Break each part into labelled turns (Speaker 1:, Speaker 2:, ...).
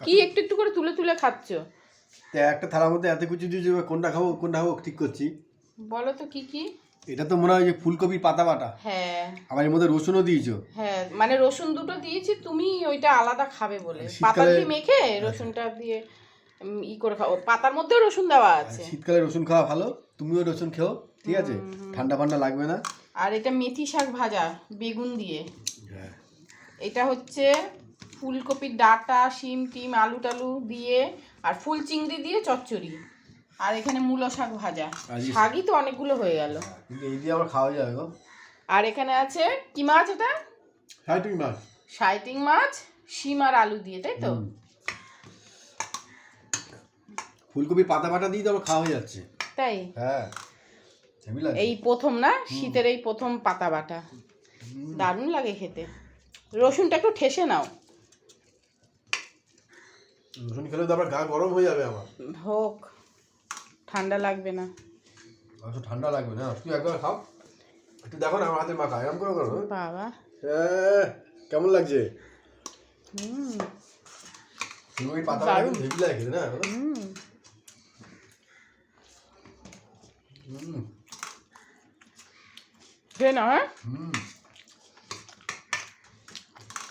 Speaker 1: কি একটু একটু করে তুলে তুলে খাচ্ছ?
Speaker 2: একটা থালার মধ্যে এত কিছু দিয়েছি, কোনটা খাবো ঠিক করছি।
Speaker 1: বলো তো কি কি?
Speaker 2: এটা তো মনে হয় যে ফুলকপির পাতা বাটা।
Speaker 1: হ্যাঁ
Speaker 2: আবার এর মধ্যে রসুনও দিয়েছো।
Speaker 1: হ্যাঁ, মানে রসুন দুটো দিয়েছি, তুমি ওইটা আলাদা খাবে বলে পাতা
Speaker 2: শীতকালে
Speaker 1: দিয়ে মেখে রসুনটা দিয়ে ই করে খাও। পাতার মধ্যেও রসুন দেওয়া আছে।
Speaker 2: শীতকালে রসুন খাওয়া ভালো, তুমিও রসুন খেও, ঠিক আছে? ঠান্ডা ফান্ডা লাগবে না।
Speaker 1: আর এটা মেথি শাক ভাজা বেগুন দিয়ে।
Speaker 2: হ্যাঁ।
Speaker 1: এটা হচ্ছে ফুলকপির ডাঁটা, শিম টিম, আলু টালু দিয়ে আর ফুল চিংড়ি দিয়ে চচ্চড়ি। আর এখানে মূলো শাক ভাজা। শাকই তো অনেকগুলো হয়ে গেল।
Speaker 2: কিন্তু এই দিয়ে আবার খাওয়া যাবে গো।
Speaker 1: আর এখানে আছে কি মাছ এটা?
Speaker 2: সাইটিং মাছ।
Speaker 1: সাইটিং মাছ, শিম আর আলু দিয়ে, তাই তো?
Speaker 2: ফুলকপির পাতা বাটা দিয়ে তো আমার খাওয়া হয়ে যাচ্ছে।
Speaker 1: তাই?
Speaker 2: হ্যাঁ,
Speaker 1: এই প্রথম না, শীতের এই প্রথম পাতা বাটা। দারুণ লাগে খেতে। রসুনটা একটু ঠেসে নাও।
Speaker 2: রসুন খেলে তো আবার গা গরম হয়ে যাবে আমার।
Speaker 1: হোক, ঠান্ডা লাগবে না।
Speaker 2: আচ্ছা, ঠান্ডা লাগবে না, তুই একবার খাও, একটু দেখো না আমার হাতের মাখা এরকম করে করো।
Speaker 1: বাবা,
Speaker 2: কেমন লাগছে?
Speaker 1: হুম,
Speaker 2: ফুলকপির পাতা বাটা কিন্তু হেভি লাগে খেতে না?
Speaker 1: খেয়ে নাও। হ্যাঁ,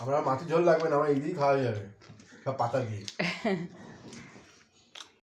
Speaker 2: আমার মাছের ঝোল লাগবে না, আমার এই দিয়েই খাওয়া যাবে, সব পাতা দিয়ে।